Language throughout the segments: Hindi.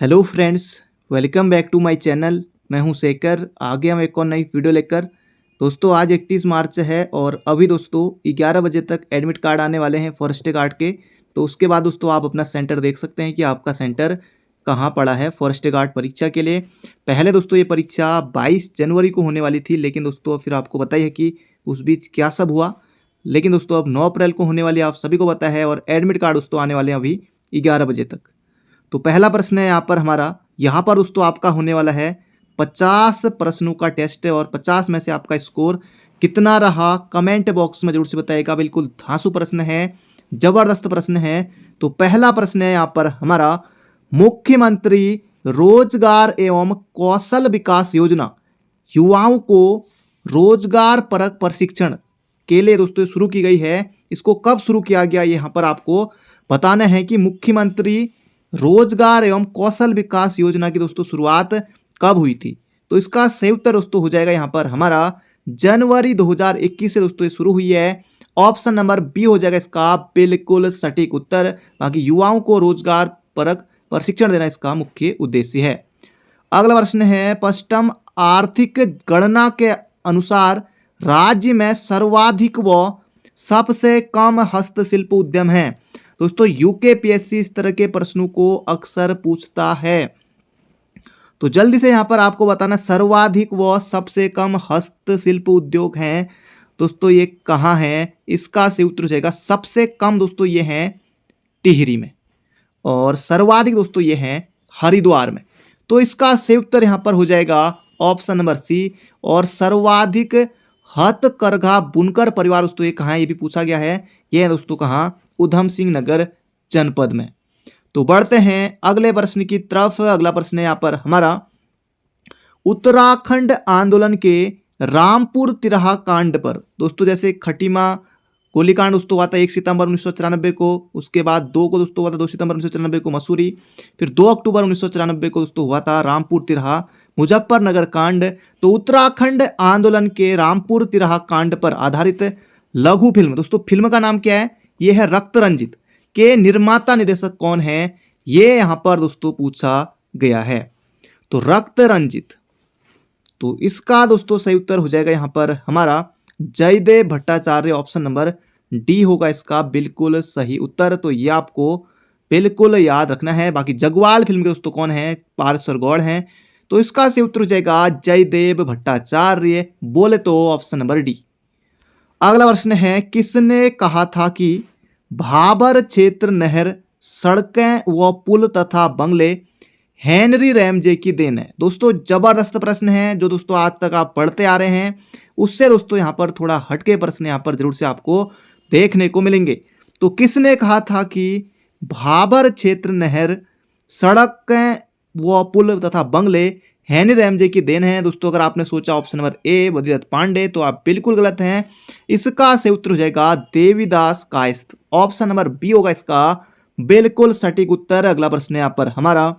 Hello friends, welcome back to my channel. मैं हूं शेखर। आ गया मैं एक और नई वीडियो लेकर। दोस्तों आज 31 मार्च है और अभी दोस्तों 11 बजे तक एडमिट कार्ड आने वाले हैं फॉरेस्ट गार्ड के। तो उसके बाद दोस्तों आप अपना सेंटर देख सकते हैं कि आपका सेंटर कहाँ पड़ा है फॉरेस्ट गार्ड परीक्षा के लिए। पहले दोस्तों ये परीक्षा 22 जनवरी को होने वाली थी, लेकिन दोस्तों फिर आपको पता ही है कि उस बीच क्या सब हुआ। लेकिन दोस्तों अब 9 अप्रैल को होने वाली आप सभी को पता है और एडमिट कार्ड दोस्तों आने वाले हैं अभी 11 बजे तक। तो पहला प्रश्न है यहाँ पर दोस्तों आपका होने वाला है 50 प्रश्नों का टेस्ट है और 50 में से आपका स्कोर कितना रहा कमेंट बॉक्स में जरूर से बताइएगा। बिल्कुल धांसू प्रश्न है, जबरदस्त प्रश्न है। तो पहला प्रश्न है यहाँ पर हमारा, मुख्यमंत्री रोजगार एवं कौशल विकास योजना युवाओं को रोजगार परक प्रशिक्षण के लिए दोस्तों शुरू की गई है। इसको कब शुरू किया गया यहाँ पर आपको बताना है कि मुख्यमंत्री रोजगार एवं कौशल विकास योजना की दोस्तों शुरुआत कब हुई थी। तो इसका सही उत्तर दोस्तों हो जाएगा यहाँ पर हमारा जनवरी 2021 से दोस्तों ये शुरू हुई है। ऑप्शन नंबर बी हो जाएगा इसका बिल्कुल सटीक उत्तर। बाकी युवाओं को रोजगार परक प्रशिक्षण देना इसका मुख्य उद्देश्य है। अगला प्रश्न है, पश्चिम आर्थिक गणना के अनुसार राज्य में सर्वाधिक व सबसे कम हस्तशिल्प उद्यम है। दोस्तों यूकेपीएससी इस तरह के प्रश्नों को अक्सर पूछता है, तो जल्दी से यहां पर आपको बताना सर्वाधिक व सबसे कम हस्तशिल्प उद्योग हैं दोस्तों ये कहां है। इसका सही उत्तर हो जाएगा सबसे कम दोस्तों ये है टिहरी में और सर्वाधिक दोस्तों ये है हरिद्वार में। तो इसका सही उत्तर यहां पर हो जाएगा ऑप्शन नंबर सी। और सर्वाधिक हथकरघा बुनकर परिवार दोस्तों ये कहां है, ये भी पूछा गया है। ये है दोस्तों कहां, उधम सिंह नगर जनपद में। तो बढ़ते हैं अगले प्रश्न की तरफ। अगला प्रश्न है यहाँ पर हमारा, उत्तराखंड आंदोलन के रामपुर तिराहा कांड पर दोस्तों जैसे खटीमा गोलीकांड दोस्तों हुआ था 1 सितंबर 1994 को, उसके बाद 2 को दोस्तों हुआ था 2 सितंबर 1994 को मसूरी, फिर 2 अक्टूबर 1994 को दोस्तों हुआ था रामपुर तिराहा मुजफ्फरनगर कांड। तो उत्तराखंड आंदोलन के रामपुर तिराहा कांड पर आधारित लघु फिल्म दोस्तों, फिल्म का नाम क्या है, ये है रक्त रंजित। के निर्माता निर्देशक कौन है, ये यहां पर दोस्तों पूछा गया है। तो रक्त रंजित, तो इसका दोस्तों सही उत्तर हो जाएगा यहां पर हमारा Jaidev Bhattacharya. Option number D होगा इसका बिल्कुल सही उत्तर। तो ये आपको बिल्कुल याद रखना है। बाकी जगवाल फिल्म के दोस्तों कौन है, पारसर गौड़ हैं। तो इसका सही उत्तर हो जाएगा जयदेव भट्टाचार्य। बोले तो ऑप्शन नंबर डी। अगला प्रश्न है, किसने कहा था कि भाबर क्षेत्र नहर सड़कें व पुल तथा बंगले हेनरी रैमजे की देन है। दोस्तों जबरदस्त प्रश्न है जो दोस्तों आज तक आप पढ़ते आ रहे हैं, उससे दोस्तों यहां पर थोड़ा हटके प्रश्न यहां पर जरूर से आपको देखने को मिलेंगे। तो किसने कहा था कि भाबर क्षेत्र नहर सड़कें व पुल तथा बंगले हेनरी रैमजे की देन है। दोस्तों अगर आपने सोचा option number A Badridatt Pande, तो आप बिल्कुल गलत हैं। इसका सही उत्तर हो जाएगा Devidas Kayastha. Option number B होगा इसका बिल्कुल सटीक उत्तर। अगला प्रश्न है यहाँ पर हमारा,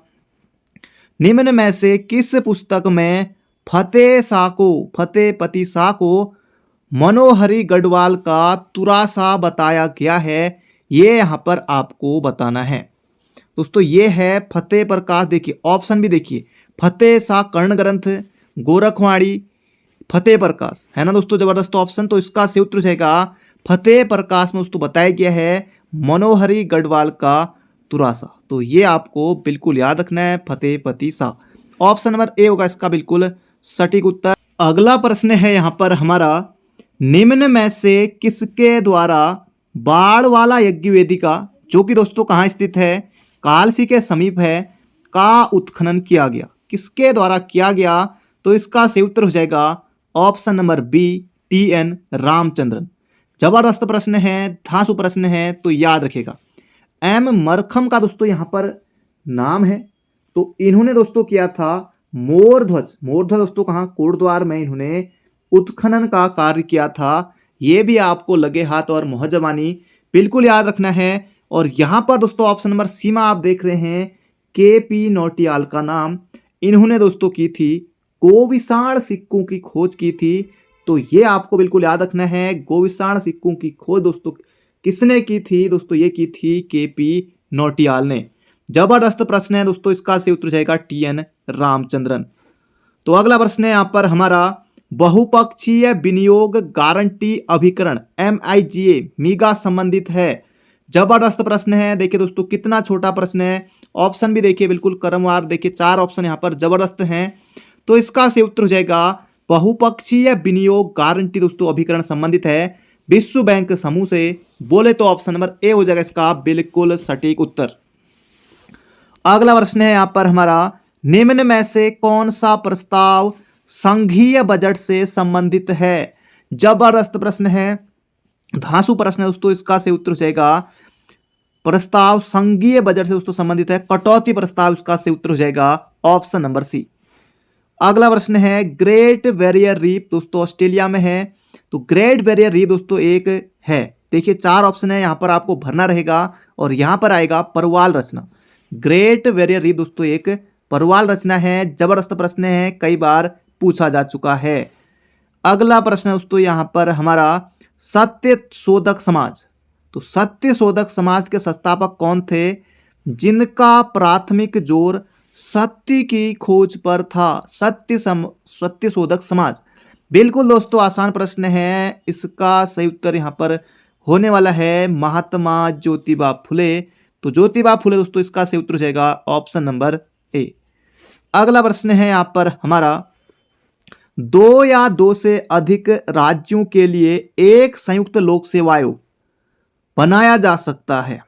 निम्न में से किस पुस्तक में फतेहपति शाह को मनोहरी गढ़वाल का तुरासा बताया गया है, ये यहां पर आपको बताना है। दोस्तों ये है फतेह प्रकाश, देखिए ऑप्शन भी देखिए, फतेह शाह कर्ण ग्रंथ, गोरखवाणी, फतेह प्रकाश, है ना दोस्तों जबरदस्त ऑप्शन। तो इसका सही उत्तर जाएगा फतेह प्रकाश में दोस्तों बताया गया है मनोहरी गढ़वाल का तुरासा। तो ये आपको बिल्कुल याद रखना है, फतेहपति शाह। ऑप्शन नंबर ए होगा इसका बिल्कुल सटीक उत्तर। अगला प्रश्न है यहां पर हमारा, निम्न में से किसके द्वारा बाढ़ वाला यज्ञ वेदिका, जो कि दोस्तों कहां स्थित है, कालसी के समीप है, का उत्खनन किया गया, किसके द्वारा किया गया। तो इसका सही उत्तर हो जाएगा option number B T N. Ramachandran. जबरदस्त प्रश्न है, धांसू प्रश्न है, तो याद रखेगा। एम मरखम का दोस्तों यहां पर नाम है। तो इन्होंने दोस्तों किया था मोर ध्वज दोस्तों कहां, कोटद्वार में इन्होंने उत्खनन का कार्य किया था। यह भी आपको लगे हाथ और मुहर जबानी बिल्कुल याद रखना है। और यहां पर दोस्तों ऑप्शन नंबर सी में आप देख रहे हैं के.पी. नौटियाल का नाम, इन्होंने दोस्तों की थी गोविषाण सिक्कों की खोज की थी। तो ये आपको बिल्कुल याद रखना है, गोविषाण सिक्कों की खोज दोस्तों किसने की थी, दोस्तों ये की थी के.पी. नौटियाल ने। जबरदस्त प्रश्न है दोस्तों, इसका सही उत्तर जाएगा TN रामचंद्रन। तो अगला प्रश्न है यहाँ पर हमारा, बहुपक्षीय विनियोग गारंटी अभिकरण MIGA मीगा संबंधित है। जबरदस्त प्रश्न है। देखिए दोस्तों कितना छोटा प्रश्न है, ऑप्शन भी देखिए बिल्कुल क्रमवार, देखिए 4 ऑप्शन यहाँ पर जबरदस्त हैं। तो इसका सही उत्तर हो जाएगा बहुपक्षीय विनियोग गारंटी दोस्तों अभिकरण संबंधित है विश्व बैंक समूह से। बोले तो ऑप्शन नंबर ए हो जाएगा इसका बिल्कुल सटीक उत्तर। अगला प्रश्न है यहाँ पर हमारा, निम्न में से कौन सा प्रस्ताव संघीय बजट से संबंधित है। जबरदस्त प्रश्न है, धांसू प्रश्न है दोस्तों, इसका सही उत्तर हो जाएगा प्रस्ताव संघीय बजट से दोस्तों संबंधित है कटौती प्रस्ताव, इसका सही उत्तर हो जाएगा ऑप्शन नंबर सी। अगला प्रश्न है, ग्रेट बैरियर रीफ दोस्तों ऑस्ट्रेलिया में है। तो ग्रेट बैरियर रीफ दोस्तों एक है, देखिए 4 ऑप्शन है, यहां पर आपको भरना रहेगा और यहां पर आएगा परवाल रचना। ग्रेट बैरियर रीफ दोस्तों एक परवाल रचना है। जबरदस्त प्रश्न है, कई बार पूछा जा चुका है। अगला प्रश्न है दोस्तों यहां पर हमारा, सत्य शोधक समाज। तो सत्य शोधक समाज के संस्थापक कौन थे जिनका प्राथमिक जोर सत्य की खोज पर था। सत्य शोधक समाज, बिल्कुल दोस्तों आसान प्रश्न है, इसका सही उत्तर यहाँ पर होने वाला है महात्मा ज्योतिबा फुले। तो ज्योतिबा फुले दोस्तों इसका सही उत्तर हो जाएगा ऑप्शन नंबर ए। अगला प्रश्न है यहाँ पर हमारा, 2 या 2 से अधिक राज्यों के लिए एक संयुक्त लोक सेवा आयोग बनाया जा सकता है।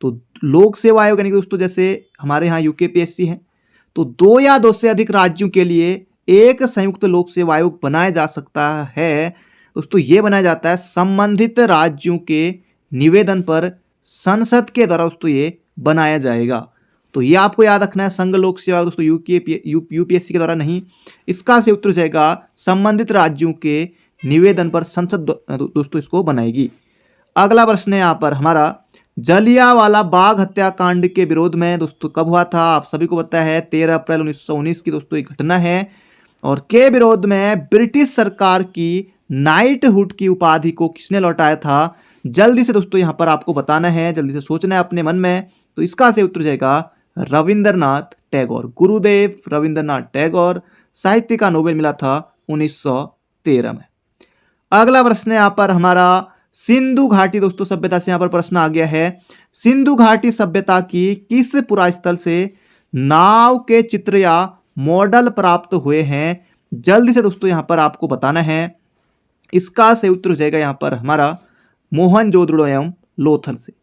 तो लोक सेवा आयोग यानी कि दोस्तों जैसे हमारे यहाँ UKPSC है, तो 2 या 2 से अधिक राज्यों के लिए एक संयुक्त लोक सेवा आयोग बनाया जा सकता है दोस्तों। ये बनाया जाता है संबंधित राज्यों के निवेदन पर संसद के द्वारा दोस्तों ये बनाया जाएगा। तो ये आपको याद रखना है, संघ लोक सेवा दोस्तों UPSC के द्वारा नहीं, इसका सही उत्तर जाएगा संबंधित राज्यों के निवेदन पर संसद दोस्तों इसको बनाएगी। अगला प्रश्न है यहाँ पर हमारा, जलियांवाला बाग हत्याकांड के विरोध में दोस्तों कब हुआ था। आप सभी को पता है 13 अप्रैल 1919 की दोस्तों एक घटना है, और के विरोध में ब्रिटिश सरकार की नाइटहुड की उपाधि को किसने लौटाया था। जल्दी से दोस्तों यहाँ पर आपको बताना है, जल्दी से सोचना है अपने मन में। तो इसका सही उत्तर जाएगा रविंद्रनाथ टैगोर। गुरुदेव रविंद्रनाथ टैगोर, साहित्य का नोबेल मिला था 1913 में। अगला प्रश्न है यहाँ पर हमारा, सिंधु घाटी दोस्तों सभ्यता से यहाँ पर प्रश्न आ गया है, सिंधु घाटी सभ्यता की किस पुरास्थल से नाव के चित्र या मॉडल प्राप्त हुए हैं। जल्दी से दोस्तों यहाँ पर आपको बताना है, इसका सही उत्तर हो जाएगा यहाँ पर हमारा मोहनजोदड़ो एवं लोथल से।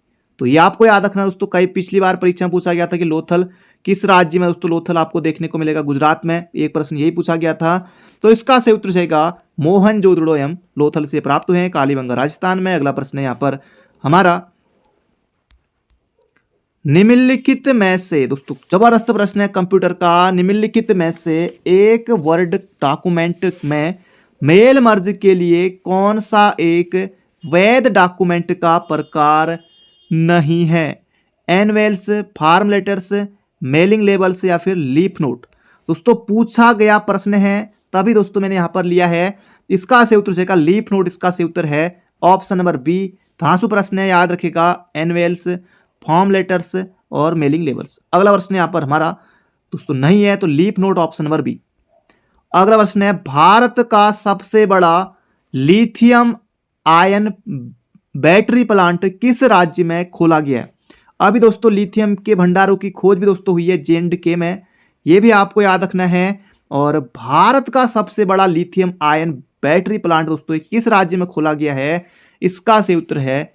तो ये आपको याद रखना दोस्तों, कई पिछली बार परीक्षा में पूछा गया था कि लोथल किस राज्य में दोस्तों। लोथल आपको देखने को मिलेगा गुजरात में, एक प्रश्न यही पूछा गया था। तो इसका सही उत्तर जाएगा मोहनजोदड़ो एवं लोथल से प्राप्त हुए हैं, कालीबंगा राजस्थान में। अगला प्रश्न है यहाँ पर हमारा, निम्नलिखित में से दोस्तों जबरदस्त प्रश्न है कंप्यूटर का, निम्नलिखित में से एक वर्ड डॉक्यूमेंट में मेल मर्ज के लिए कौन सा एक वैध डॉक्यूमेंट का प्रकार नहीं है। एनवेल्स, फॉर्म लेटर्स, मेलिंग लेबल्स या फिर लीफ नोट। दोस्तों पूछा गया प्रश्न है तभी दोस्तों मैंने यहां पर लिया है। इसका सही उत्तर जाएगा लीफ नोट, इसका सही उत्तर है ऑप्शन नंबर बी। धांसू प्रश्न है, याद रखिएगा एनवेल्स, फॉर्म लेटर्स और मेलिंग लेबल्स। अगला प्रश्न यहां पर हमारा दोस्तों नहीं है, तो leaf note option number B. अगला प्रश्न है, भारत का सबसे बड़ा लिथियम आयन बैटरी प्लांट किस राज्य में खोला गया है। अभी दोस्तों लिथियम के भंडारों की खोज भी दोस्तों हुई है J&K में, ये भी आपको याद रखना है। और भारत का सबसे बड़ा लिथियम आयन बैटरी प्लांट दोस्तों किस राज्य में खोला गया है, इसका सही उत्तर है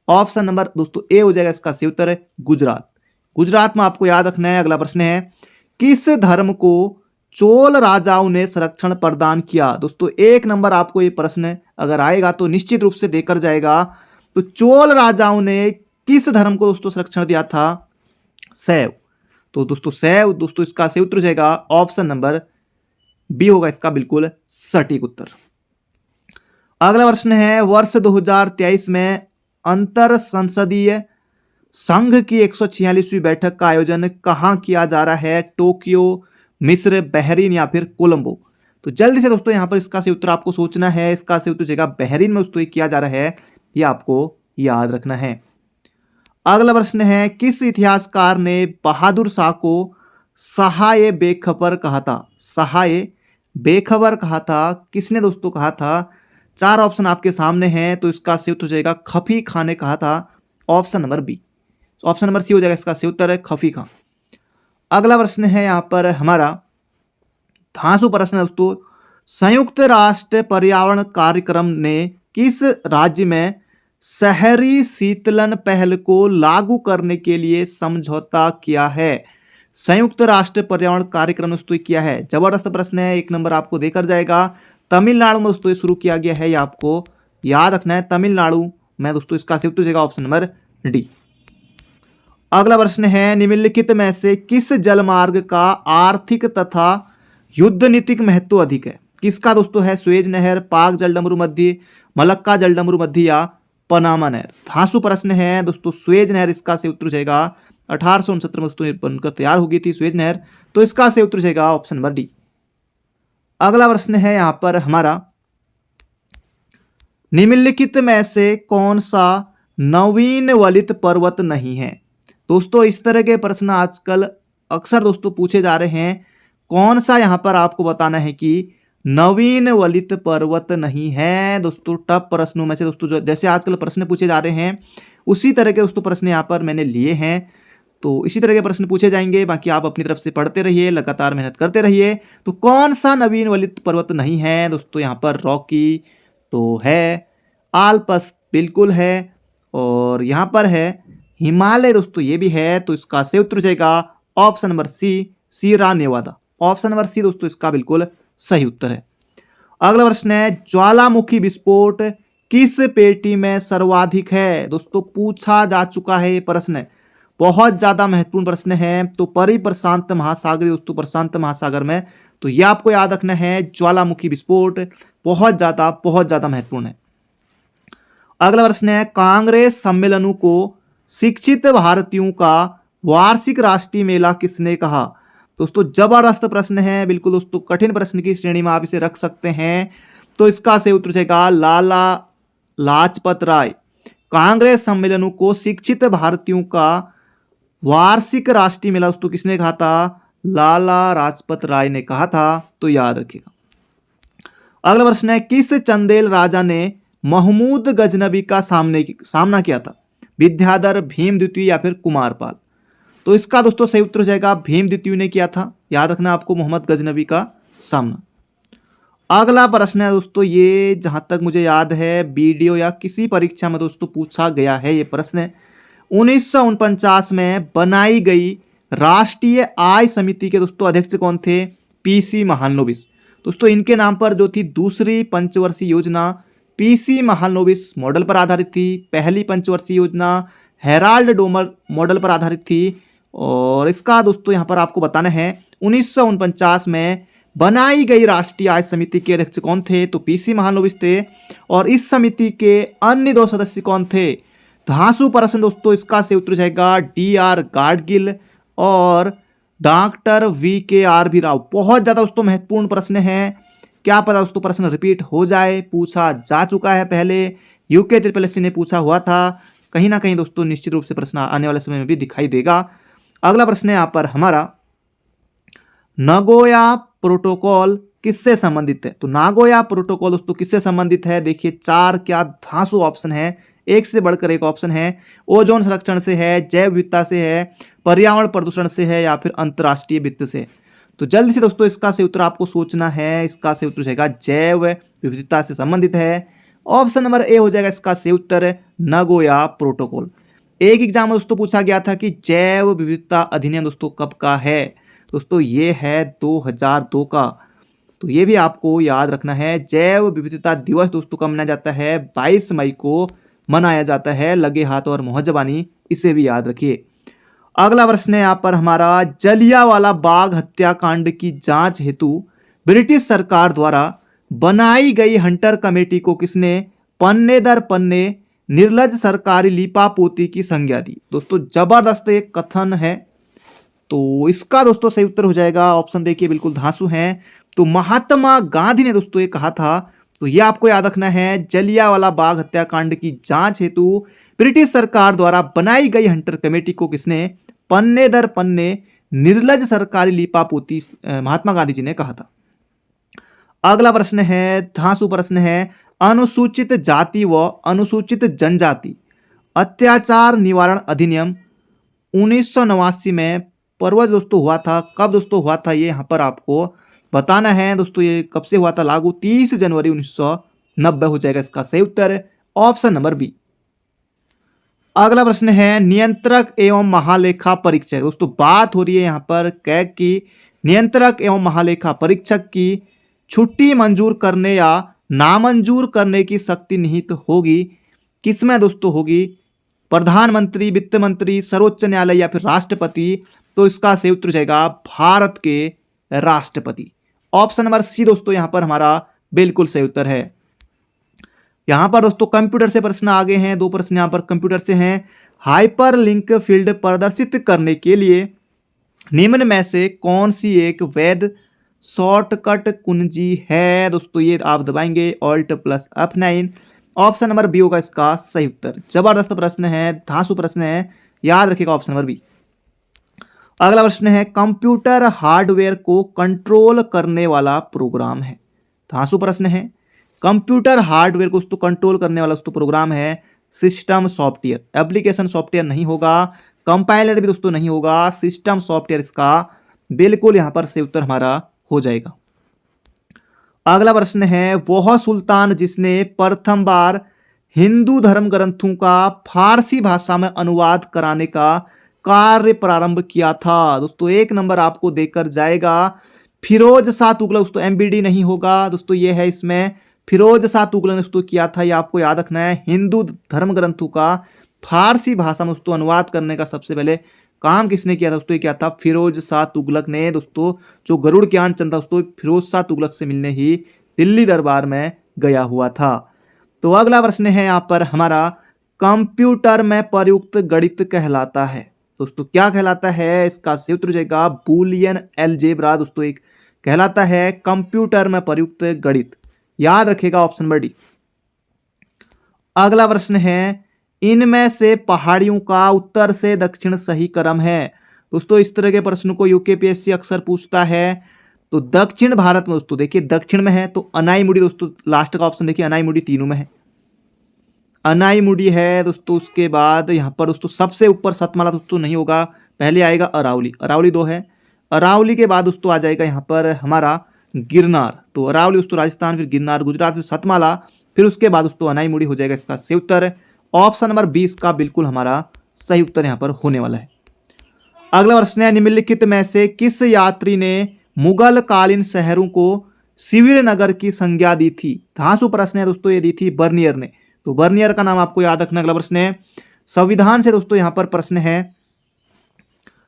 ऑप्शन नंबर दोस्तों ए हो जाएगा, इसका सही उत्तर है गुजरात। गुजरात में आपको याद रखना है। अगला प्रश्न है, किस धर्म को चोल राजाओं ने संरक्षण प्रदान किया। दोस्तों 1 नंबर आपको ये प्रश्न अगर आएगा तो निश्चित रूप से देकर जाएगा। तो चोल राजाओं ने किस धर्म को दोस्तों संरक्षण दिया था, शैव। तो दोस्तों शैव दोस्तों इसका सही उत्तर जाएगा ऑप्शन नंबर बी होगा इसका बिल्कुल सटीक उत्तर। अगला प्रश्न है, वर्ष 2023 में अंतर संसदीय संघ की 146वीं बैठक का आयोजन कहां किया जा रहा है। टोक्यो, मिस्र, बहरीन या फिर कोलंबो। तो जल्दी से दोस्तों यहां पर इसका सही उत्तर आपको सोचना है। इसका सही उत्तर जाएगा बहरीन में दोस्तों किया जा रहा है, यह आपको याद रखना है। अगला प्रश्न है, किस इतिहासकार ने बहादुर शाह को सहाय बेखबर कहा था? सहाय बेखबर कहा था, किसने दोस्तों कहा था? 4 ऑप्शन आपके सामने हैं, तो इसका सही उत्तर हो जाएगा खफी खां ने कहा था, option number B. Option number C हो जाएगा इसका सही उत्तर है खफी खां। अगला प्रश्न है यहाँ पर हमारा धांसू प्रश्न है दोस्तों, संयुक्त राष्ट्र पर्यावरण कार्यक्रम ने किस राज्य में शहरी शीतलन पहल को लागू करने के लिए समझौता किया है? संयुक्त राष्ट्र पर्यावरण कार्यक्रम दोस्तों किया है। जबरदस्त प्रश्न है, 1 नंबर आपको देकर जाएगा। तमिलनाडु में दोस्तों शुरू किया गया है, ये आपको याद रखना है, तमिलनाडु में दोस्तों इसका सही उत्तर हो जाएगा ऑप्शन नंबर डी। अगला प्रश्न है, निम्नलिखित में से किस जलमार्ग का आर्थिक तथा युद्ध नीतिक महत्व अधिक है? किसका दोस्तों है? सुएज नहर, पाक जलडमरू मध्य, मलक्का जलडमरू मध्य या पनामा नहर? धांसू प्रश्न है दोस्तों, सुएज नहर इसका सही उत्तर हो जाएगा। 1869 में दोस्तों बनकर तैयार हो गई थी सुएज नहर, तो इसका सही उत्तर हो जाएगा ऑप्शन नंबर डी। अगला प्रश्न है यहां पर हमारा, निम्नलिखित में से कौन सा नवीन वलित पर्वत नहीं है? दोस्तों इस तरह के प्रश्न आजकल अक्सर दोस्तों पूछे जा रहे हैं। कौन सा यहां पर आपको बताना है कि नवीन वलित पर्वत नहीं है। दोस्तों टफ प्रश्नों में से दोस्तों जो जैसे आजकल प्रश्न पूछे जा रहे हैं उसी तरह के दोस्तों प्रश्न यहाँ पर मैंने लिए हैं, तो इसी तरह के प्रश्न पूछे जाएंगे। बाकी आप अपनी तरफ से पढ़ते रहिए, लगातार मेहनत करते रहिए। तो कौन सा नवीन वलित पर्वत नहीं है दोस्तों? यहाँ पर रॉकी तो है, आल्प्स बिल्कुल है, और यहाँ पर है हिमालय दोस्तों ये भी है। तो इसका सही उत्तर हो जाएगा ऑप्शन नंबर सी, सीरा नेवादा। ऑप्शन नंबर सी दोस्तों इसका बिल्कुल सही उत्तर है। अगला प्रश्न है, ज्वालामुखी विस्फोट किस पेटी में सर्वाधिक है? दोस्तों पूछा जा चुका है ये प्रश्न, बहुत ज्यादा महत्वपूर्ण प्रश्न है। तो परिप्रशांत महासागर दोस्तों, प्रशांत महासागर में, तो यह आपको याद रखना है। ज्वालामुखी विस्फोट बहुत ज्यादा महत्वपूर्ण है। अगला प्रश्न है, कांग्रेस सम्मेलनों को शिक्षित भारतीयों का वार्षिक राष्ट्रीय मेला किसने कहा? दोस्तों जबरदस्त प्रश्न है, बिल्कुल दोस्तों कठिन प्रश्न की श्रेणी में आप इसे रख सकते हैं। तो इसका सही उत्तर जाएगा लाला लाजपत राय। कांग्रेस सम्मेलनों को शिक्षित भारतीयों का वार्षिक राष्ट्रीय मेला दोस्तों किसने कहा था? लाला लाजपत राय ने कहा था, तो याद रखिएगा। अगला प्रश्न है, किस चंदेल राजा ने महमूद गजनबी का सामना किया था? विद्याधर, भीम द्वितीय या फिर कुमारपाल? तो इसका दोस्तों सही उत्तर हो जाएगा भीम द्वितीय ने किया था। याद रखना आपको मोहम्मद गजनबी का सामना। अगला प्रश्न है दोस्तों, ये जहां तक मुझे याद है वीडियो या किसी परीक्षा में दोस्तों पूछा गया है ये प्रश्न। 1949 में बनाई गई राष्ट्रीय आय समिति के दोस्तों अध्यक्ष कौन थे? पीसी महालनोबिस। दोस्तों इनके नाम पर जो थी दूसरी पंचवर्षीय योजना पीसी महालनोबिस मॉडल पर आधारित थी। पहली पंचवर्षीय योजना हेराल्ड डोमर मॉडल पर आधारित थी। और इसका दोस्तों यहाँ पर आपको बताना है 1949 में बनाई गई राष्ट्रीय आय समिति के अध्यक्ष कौन थे? तो पीसी महालनोबिस थे। और इस समिति के अन्य 2 सदस्य कौन थे? धांसू प्रश्न दोस्तों, इसका सही उत्तर जाएगा डीआर गाडगिल और डॉक्टर VKR राव। बहुत ज्यादा दोस्तों महत्वपूर्ण प्रश्न है, क्या पता दोस्तों प्रश्न रिपीट हो जाए, पूछा जा चुका है पहले, यूके SSSC ने पूछा हुआ था। कहीं ना कहीं दोस्तों निश्चित रूप से प्रश्न आने वाले समय में भी दिखाई देगा। अगला प्रश्न है यहाँ पर हमारा, नागोया प्रोटोकॉल किससे संबंधित है? तो नागोया प्रोटोकॉल दोस्तों किससे संबंधित है? देखिए 4 क्या धांसू ऑप्शन है, एक से बढ़कर एक ऑप्शन है। ओजोन संरक्षण से है, जैव विविधता से है, पर्यावरण प्रदूषण से है या फिर अंतर्राष्ट्रीय वित्त से। तो जल्दी से दोस्तों इसका सही उत्तर आपको सोचना है। इसका सही उत्तर जाएगा जैव विविधता से संबंधित है। ऑप्शन नंबर ए हो जाएगा इसका सही उत्तर, नागोया प्रोटोकॉल। एक एग्जाम में दोस्तों पूछा गया था कि जैव विविधता अधिनियम दोस्तों कब का है? दोस्तों ये है 2002 का। तो ये भी आपको याद रखना है। जैव विविधता दिवस दोस्तों कब मनाया जाता है? 22 मई को मनाया जाता है। लगे हाथ और मुंह ज़बानी, इसे भी याद रखिए। अगला प्रश्न है यहाँ पर हमारा, जलियांवाला बाग हत्याकांड की जांच हेतु ब्रिटिश सरकार द्वारा बनाई गई हंटर कमेटी को किसने पन्ने दर पन्ने निर्लज सरकारी लीपापोती की संज्ञा दी? दोस्तों जबरदस्त एक कथन है। तो इसका दोस्तों सही उत्तर हो जाएगा, ऑप्शन देखिए बिल्कुल धांसू हैं। तो महात्मा गांधी ने दोस्तों ये कहा था। तो ये आपको याद रखना है, जलियांवाला बाग हत्याकांड की जांच हेतु ब्रिटिश सरकार द्वारा बनाई गई हंटर कमेटी को किसने पन्ने दर पन्ने निर्लज सरकारी लीपापोती महात्मा गांधी जी ने कहा था। अगला प्रश्न है, धांसू प्रश्न है, अनुसूचित जाति व अनुसूचित जनजाति अत्याचार निवारण अधिनियम 1989 में प्रवर्तित दोस्तों हुआ था। कब दोस्तों हुआ था, ये यहाँ पर आपको बताना है दोस्तों। ये कब से हुआ था लागू? 30 जनवरी 1990 हो जाएगा इसका सही उत्तर, ऑप्शन नंबर बी। अगला प्रश्न है, नियंत्रक एवं महालेखा परीक्षक। दोस्तों बात हो रही है यहाँ पर कैग की। नियंत्रक एवं महालेखा परीक्षक की छुट्टी मंजूर करने या नामंजूर करने की शक्ति निहित होगी किसमें दोस्तों होगी? प्रधानमंत्री, वित्त मंत्री, सर्वोच्च न्यायालय या फिर राष्ट्रपति? तो इसका सही उत्तर जाएगा भारत के राष्ट्रपति। ऑप्शन नंबर सी दोस्तों यहाँ पर हमारा बिल्कुल सही उत्तर है। यहां पर दोस्तों कंप्यूटर से प्रश्न आगे हैं, 2 प्रश्न यहां पर कंप्यूटर से हैं। हाइपर लिंक फील्ड प्रदर्शित करने के लिए निम्न में से कौन सी एक वैध शॉर्टकट कुंजी है? दोस्तों ये आप दबाएंगे Alt+F9। ऑप्शन नंबर बी होगा इसका सही उत्तर। जबरदस्त प्रश्न है, धांसू प्रश्न है, याद रखिएगा ऑप्शन नंबर बी। अगला प्रश्न है, कंप्यूटर हार्डवेयर को कंट्रोल करने वाला प्रोग्राम है। धांसू प्रश्न है, कंप्यूटर हार्डवेयर को दोस्तों कंट्रोल करने वाला दोस्तों प्रोग्राम है सिस्टम सॉफ्टवेयर। एप्लीकेशन सॉफ्टवेयर नहीं होगा, कंपाइलर भी दोस्तों नहीं होगा, सिस्टम सॉफ्टवेयर इसका बिल्कुल यहां पर सही उत्तर हमारा हो जाएगा। अगला प्रश्न है, वह सुल्तान जिसने प्रथम बार हिंदू धर्म ग्रंथों का फारसी भाषा में अनुवाद कराने का कार्य प्रारंभ किया था। दोस्तों 1 नंबर आपको देकर जाएगा। फिरोज शाह तुगलक। दोस्तों एमबीडी नहीं होगा दोस्तों, ये है इसमें फिरोज शाह तुगलक ने दोस्तों किया था। ये आपको याद रखना है। हिंदू धर्म ग्रंथों का फारसी भाषा में दोस्तों अनुवाद करने का सबसे पहले काम किसने किया था दोस्तों? ये क्या था? फिरोज शाह तुगलक ने दोस्तों। जो गरुड़ ज्ञान चंद था दोस्तों फिरोज शाह तुगलक से मिलने ही दिल्ली दरबार में गया हुआ था। तो अगला प्रश्न है यहाँ पर हमारा, कंप्यूटर में प्रयुक्त गणित कहलाता है। दोस्तों क्या कहलाता है? इसका सही उत्तर हो जाएगा बूलियन अलजेब्रा। दोस्तों एक कहलाता है कंप्यूटर में प्रयुक्त गणित, याद रखिएगा ऑप्शन नंबर डी। अगला प्रश्न है, इनमें से पहाड़ियों का उत्तर से दक्षिण सही क्रम है। दोस्तों इस तरह के प्रश्न को यूकेपीएससी अक्सर पूछता है। तो दक्षिण भारत में दोस्तों देखिए दक्षिण में है तो अनाईमुडी। दोस्तों लास्ट का ऑप्शन देखिए अनाईमुडी तीनों में है, अनाईमुडी है दोस्तों। उसके बाद यहाँ पर दोस्तों सबसे ऊपर सतमाला दोस्तों नहीं होगा, पहले आएगा अरावली। अरावली 2 है। अरावली के बाद दोस्तों आ जाएगा यहाँ पर हमारा गिरनार। तो अरावली दोस्तों राजस्थान, फिर गिरनार गुजरात, फिर सतमाला, फिर उसके बाद दोस्तों अनाईमुडी हो जाएगा इसका सही उत्तर। ऑप्शन नंबर 20 का बिल्कुल हमारा सही उत्तर यहाँ पर होने वाला है। अगला प्रश्न है, निम्नलिखित में से किस यात्री ने मुगल कालीन शहरों को शिविर नगर की संज्ञा दी थी? धांसू प्रश्न है दोस्तों, ये दी थी बर्नियर ने। तो बर्नियर का नाम आपको याद रखना। अगला प्रश्न है, संविधान से दोस्तों यहाँ पर प्रश्न है,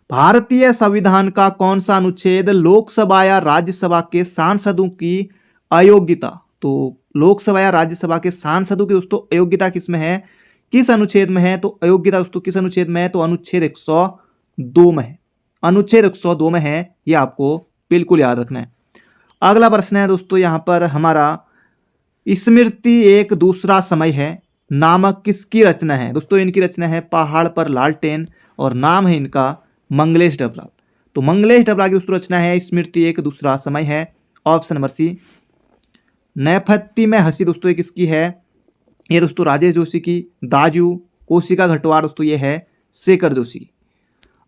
भारतीय संविधान का कौन सा अनुच्छेद लोकसभा या राज्यसभा के सांसदों की अयोग्यता? तो लोकसभा या राज्यसभा के सांसदों की दोस्तों अयोग्यता किसमें है, किस अनुच्छेद में है? तो अयोग्यता दोस्तों किस अनुच्छेद में है? तो अनुच्छेद 102 में है। अनुच्छेद 102 में है, यह आपको बिल्कुल याद रखना है। अगला प्रश्न है दोस्तों यहाँ पर हमारा, स्मृति एक दूसरा समय है नामक किसकी रचना है? दोस्तों इनकी रचना है पहाड़ पर लालटेन और नाम है इनका मंगलेश डबराल। तो मंगलेश डबराल की दोस्तों रचना है स्मृति एक दूसरा समय है, ऑप्शन नंबर सी। नैफत्ती में हंसी दोस्तों ये किसकी है? ये दोस्तों राजेश जोशी की। दाजू कोशिका घटवार दोस्तों ये है शेखर जोशी की।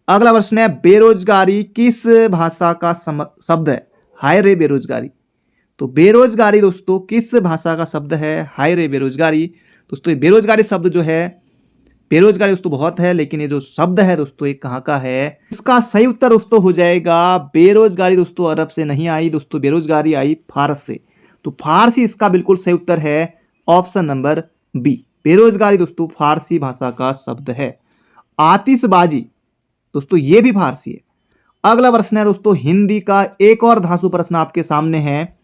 अगला प्रश्न है, बेरोजगारी किस भाषा का शब्द है? हाय रे बेरोजगारी। तो बेरोजगारी दोस्तों किस भाषा का शब्द है? हाय रे बेरोजगारी। दोस्तों ये बेरोजगारी शब्द जो है, बेरोजगारी दोस्तों बहुत है, लेकिन ये जो शब्द है दोस्तों ये कहाँ का है? इसका सही उत्तर दोस्तों हो जाएगा बेरोजगारी दोस्तों अरब से नहीं आई दोस्तों, बेरोजगारी आई फारस से। तो फारसी इसका बिल्कुल सही उत्तर है, ऑप्शन नंबर बी। बेरोजगारी दोस्तों फारसी भाषा का शब्द है। आतिशबाजी दोस्तों ये भी फारसी है। अगला प्रश्न है दोस्तों हिंदी का एक और धांसू प्रश्न आपके सामने है,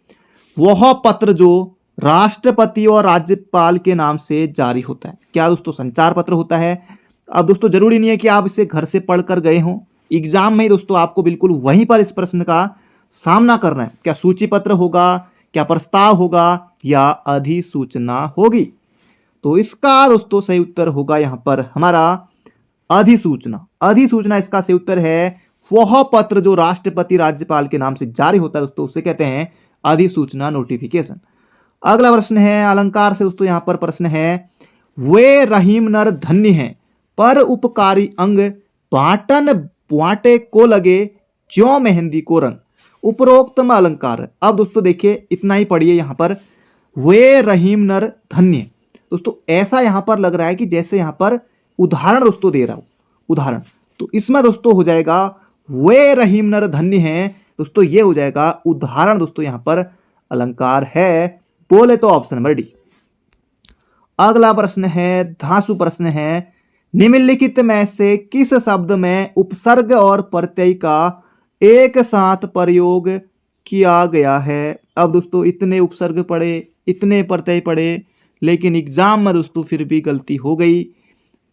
वह पत्र जो राष्ट्रपति और राज्यपाल के नाम से जारी होता है, क्या दोस्तों? संचार पत्र होता है। अब दोस्तों जरूरी नहीं है कि आप इसे घर से पढ़कर गए हों, एग्जाम में ही दोस्तों आपको बिल्कुल वहीं पर इस प्रश्न का सामना करना है। क्या सूची पत्र होगा क्या प्रस्ताव होगा या अधिसूचना होगी? तो इसका दोस्तों सही उत्तर होगा यहां पर हमारा अधिसूचना। अधिसूचना इसका सही उत्तर है। वह पत्र जो राष्ट्रपति राज्यपाल के नाम से जारी होता है दोस्तों, उसे कहते हैं अधिसूचना, नोटिफिकेशन। अगला प्रश्न है अलंकार से दोस्तों, यहां पर प्रश्न है वे रहीम नर धन्य हैं पर उपकारी अंग बाटन बाटे को लगे क्यों मेहंदी को रंग। उपरोक्त में अलंकार है। अब दोस्तों देखिए इतना ही पढ़िए यहां पर, वे रहीम नर धन्य। दोस्तों ऐसा यहां पर लग रहा है कि जैसे यहां पर उदाहरण दोस्तों दे रहा हूं, उदाहरण। तो इसमें दोस्तों हो जाएगा वे रहीम नर धन्य हैं, दोस्तों ये हो जाएगा उदाहरण दोस्तों यहां पर अलंकार है। बोले तो ऑप्शन नंबर डी। अगला प्रश्न है धांसू प्रश्न है, निम्नलिखित में से किस शब्द में उपसर्ग और प्रत्यय का एक साथ प्रयोग किया गया है। अब दोस्तों इतने उपसर्ग पढ़े, इतने प्रत्यय पढ़े, लेकिन एग्जाम में दोस्तों फिर भी गलती हो गई।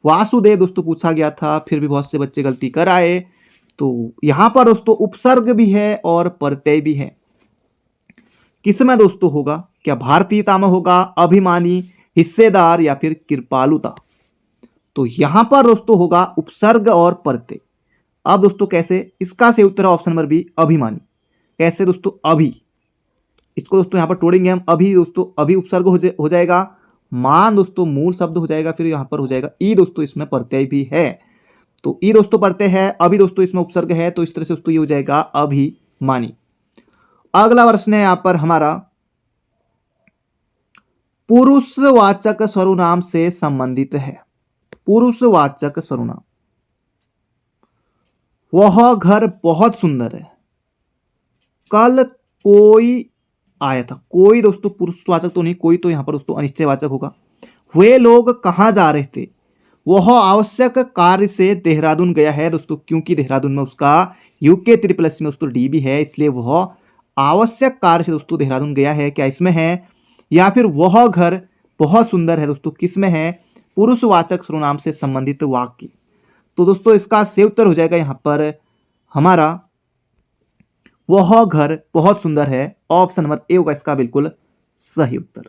वासुदेव दोस्तों पूछा गया था, फिर भी बहुत से बच्चे गलती कर आए। तो यहां पर दोस्तों उपसर्ग भी है और प्रत्यय भी है। किसमें दोस्तों होगा? क्या भारतीयता में होगा, अभिमानी, हिस्सेदार या फिर कृपालुता? तो यहां पर दोस्तों होगा उपसर्ग और प्रत्यय। अब दोस्तों कैसे? इसका सही उत्तर है ऑप्शन नंबर बी, अभिमानी। कैसे दोस्तों? अभी, इसको दोस्तों यहां पर तोड़ेंगे हम। अभी दोस्तों, अभी उपसर्ग हो जाएगा, मान दोस्तों मूल शब्द हो जाएगा, फिर यहां पर हो जाएगा ई दोस्तों, इसमें प्रत्यय भी है। तो ई दोस्तों प्रत्यय है, अभी दोस्तों इसमें उपसर्ग है, तो इस तरह से दोस्तों ये हो जाएगा अभिमानी। अगला प्रश्न है यहां पर हमारा पुरुषवाचक सर्वनाम से संबंधित है। पुरुषवाचक सर्वनाम, वह घर बहुत सुंदर है, कल कोई आया था। कोई दोस्तों पुरुषवाचक तो नहीं, कोई तो यहां पर दोस्तों अनिश्चयवाचक होगा। वे लोग कहां जा रहे थे? वह आवश्यक कार्य से देहरादून गया है दोस्तों, क्योंकि देहरादून में उसका यूके ट्रिपल एस में दोस्तों डी भी है, इसलिए वह आवश्यक कार्य से दोस्तों देहरादून गया है। क्या इसमें है? या फिर वह घर बहुत सुंदर है दोस्तों, किसमें है? पुरुषवाचक सर्वनाम से संबंधित वाक्य। तो दोस्तों इसका सही उत्तर हो जाएगा यहां पर हमारा वह घर बहुत सुंदर है। ऑप्शन नंबर ए होगा इसका बिल्कुल सही उत्तर।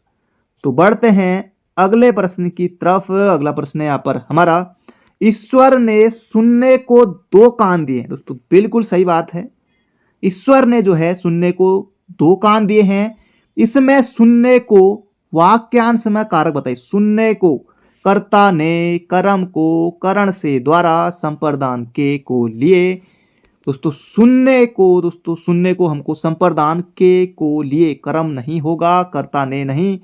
तो बढ़ते हैं अगले प्रश्न की तरफ। अगला प्रश्न है यहां पर हमारा, ईश्वर ने सुनने को 2 कान दिए। दोस्तों बिल्कुल सही बात है, ईश्वर ने जो है सुनने को 2 कान दिए हैं। इसमें सुनने को वाक्यांश में कारक बताइए। सुनने को कर्ता ने, कर्म को करण से, द्वारा, संप्रदान के को लिए। दोस्तों सुनने को हमको संप्रदान के को लिए, कर्म नहीं होगा, कर्ता ने नहीं,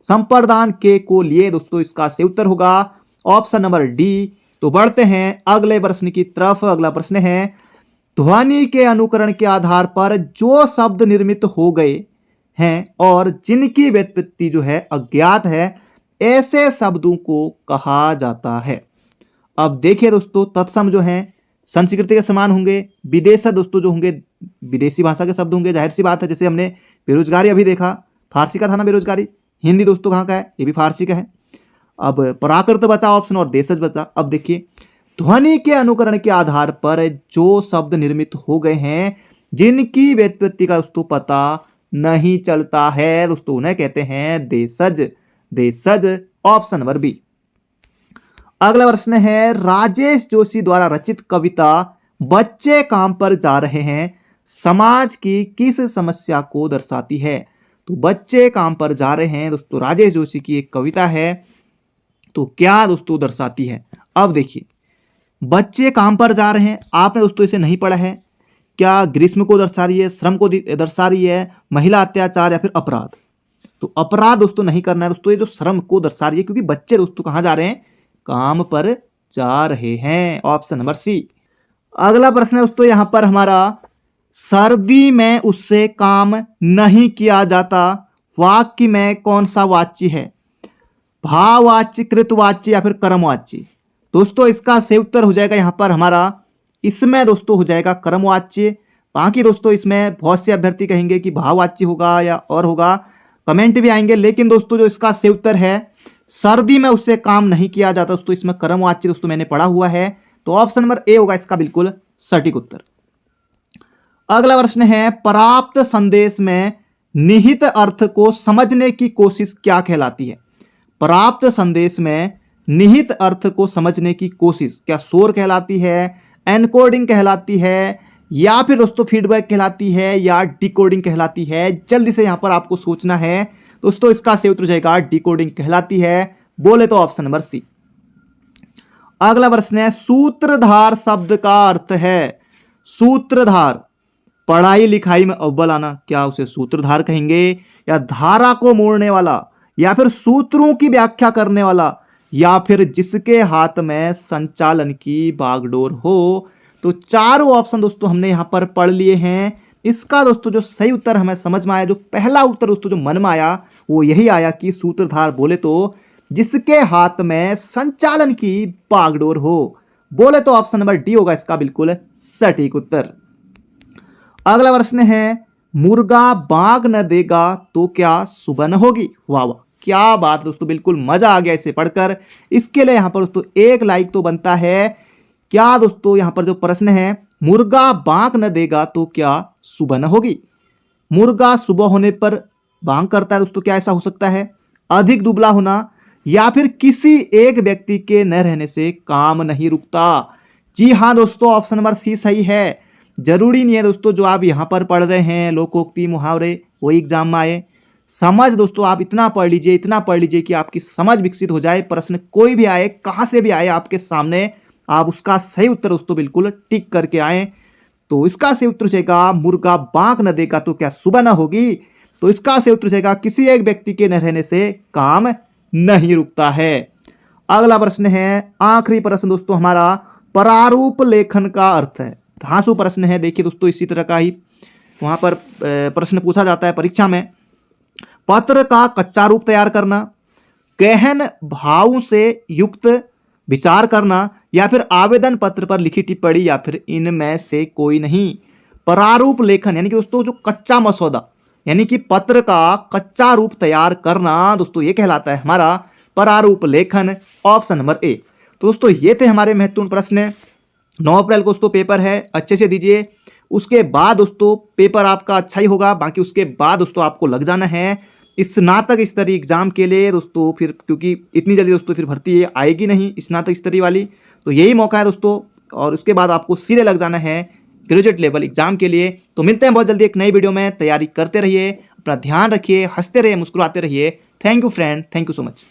संप्रदान के को लिए। दोस्तों इसका सही उत्तर होगा ऑप्शन नंबर डी। तो बढ़ते हैं अगले प्रश्न की तरफ। अगला प्रश्न है, ध्वनि के अनुकरण के आधार पर जो शब्द निर्मित हो गए हैं और जिनकी व्युत्पत्ति जो है अज्ञात है, ऐसे शब्दों को कहा जाता है। अब देखिए दोस्तों, तत्सम जो है संस्कृति के समान होंगे, विदेशज दोस्तों जो होंगे विदेशी भाषा के शब्द होंगे, जाहिर सी बात है। जैसे हमने बेरोजगारी अभी देखा, फारसी का था ना बेरोजगारी। हिंदी दोस्तों कहाँ का है? ये भी फारसी का है। अब प्राकृत बचा ऑप्शन और देशज बचा। अब देखिए, ध्वनि के अनुकरण के आधार पर जो शब्द निर्मित हो गए हैं, जिनकी व्युत्पत्ति का दोस्तों पता नहीं चलता है, दोस्तों उन्हें कहते हैं देशज। देशज ऑप्शन नंबर बी। अगला प्रश्न है, राजेश जोशी द्वारा रचित कविता बच्चे काम पर जा रहे हैं समाज की किस समस्या को दर्शाती है? तो बच्चे काम पर जा रहे हैं दोस्तों, राजेश जोशी की एक कविता है। तो क्या दोस्तों दर्शाती है? अब देखिए, बच्चे काम पर जा रहे हैं, आपने दोस्तों इसे नहीं पढ़ा है। क्या ग्रीष्म को दर्शा रही है, श्रम को दर्शा रही है, महिला अत्याचार या फिर अपराध? तो अपराध दोस्तों नहीं करना है दोस्तों, ये जो श्रम को दर्शा रही है, क्योंकि बच्चे दोस्तों कहां जा रहे हैं? काम पर जा रहे हैं। Option number C. अगला प्रश्न है दोस्तों यहां पर हमारा, सर्दी में उससे काम नहीं किया जाता, वाक्य में कौन सा वाच्य है? भाववाच्य, कृतवाच्य या फिर कर्मवाच्य? दोस्तों इसका सही उत्तर हो जाएगा यहां पर हमारा, इसमें दोस्तों हो जाएगा कर्मवाच्य। बाकी दोस्तों इसमें बहुत से अभ्यर्थी कहेंगे कि भाववाच्य होगा या और होगा, कमेंट भी आएंगे। लेकिन दोस्तों जो इसका सही उत्तर है, सर्दी में उससे काम नहीं किया जाता दोस्तों, इसमें कर्मवाच्य दोस्तों मैंने पढ़ा हुआ है। तो ऑप्शन नंबर ए होगा इसका बिल्कुल सटीक उत्तर। अगला प्रश्न है, प्राप्त संदेश में निहित अर्थ को समझने की कोशिश क्या कहलाती है? प्राप्त संदेश में निहित अर्थ को समझने की कोशिश क्या शोर कहलाती है, एनकोडिंग कहलाती है, या फिर दोस्तों फीडबैक कहलाती है, या डिकोडिंग कहलाती है? जल्दी से यहां पर आपको सोचना है दोस्तों। इसका सही उत्तर जाएगा डिकोडिंग कहलाती है। बोले तो ऑप्शन नंबर सी। अगला प्रश्न है, सूत्रधार शब्द का अर्थ है। सूत्रधार, पढ़ाई लिखाई में अव्वल आना, क्या उसे सूत्रधार कहेंगे? या धारा को मोड़ने वाला, या फिर सूत्रों की व्याख्या करने वाला, या फिर जिसके हाथ में संचालन की बागडोर हो? तो चारों ऑप्शन दोस्तों हमने यहां पर पढ़ लिए हैं। इसका दोस्तों जो सही उत्तर हमें समझ में आया, जो पहला उत्तर दोस्तों जो मन में आया वो यही आया कि सूत्रधार बोले तो जिसके हाथ में संचालन की बागडोर हो। बोले तो ऑप्शन नंबर डी होगा इसका बिल्कुल सटीक उत्तर। अगला प्रश्न है, मुर्गा बाग न देगा तो क्या सुबह न होगी? वाह वाह, क्या बात दोस्तों, बिल्कुल मजा आ गया इसे पढ़कर। इसके लिए यहां पर दोस्तों एक लाइक तो बनता है। क्या दोस्तों यहां पर जो प्रश्न है, मुर्गा बाग न देगा तो क्या सुबह न होगी? मुर्गा सुबह होने पर बांग करता है दोस्तों, क्या ऐसा हो सकता है? अधिक दुबला होना, या फिर किसी एक व्यक्ति के न रहने से काम नहीं रुकता? जी हां दोस्तों, ऑप्शन नंबर सी सही है। जरूरी नहीं है दोस्तों जो आप यहां पर पढ़ रहे हैं लोकोक्ति मुहावरे वो एग्जाम में आए। समझ दोस्तों आप इतना पढ़ लीजिए, इतना पढ़ लीजिए कि आपकी समझ विकसित हो जाए। प्रश्न कोई भी आए, कहां से भी आए आपके सामने, आप उसका सही उत्तर दोस्तों बिल्कुल टिक करके आए। तो इसका सही उत्तर रहेगा, मुर्गा बांक न देगा तो क्या सुबह न होगी? तो इसका सही उत्तर रहेगा, किसी एक व्यक्ति के न रहने से काम नहीं रुकता है। अगला प्रश्न है, आखिरी प्रश्न दोस्तों हमारा, प्रारूप लेखन का अर्थ है। धांसू प्रश्न है, देखिए दोस्तों इसी तरह का ही वहां पर प्रश्न पूछा जाता है परीक्षा में। पत्र का कच्चा रूप तैयार करना, गहन भाव से युक्त विचार करना, या फिर आवेदन पत्र पर लिखी टिप्पणी, या फिर इनमें से कोई नहीं? प्रारूप लेखन यानी कि दोस्तों जो कच्चा मसौदा यानी कि पत्र का कच्चा रूप तैयार करना दोस्तों ये कहलाता है हमारा प्रारूप लेखन। ऑप्शन नंबर ए। तो दोस्तों ये थे हमारे महत्वपूर्ण प्रश्न। 9 अप्रैल को दोस्तों पेपर है, अच्छे से दीजिए। उसके बाद दोस्तों पेपर आपका अच्छा ही होगा। बाकी उसके बाद दोस्तों आपको लग जाना है स्नातक स्तरीय एग्जाम के लिए दोस्तों, फिर क्योंकि इतनी जल्दी दोस्तों फिर भर्ती आएगी नहीं स्नातक स्तरीय वाली, तो यही मौका है दोस्तों। और उसके बाद आपको सीधे लग जाना है ग्रेजुएट लेवल एग्जाम के लिए। तो मिलते हैं बहुत जल्दी एक नई वीडियो में। तैयारी करते रहिए, अपना ध्यान रखिए, हंसते रहिए, मुस्कुराते रहिए। Thank you friend, thank you so much.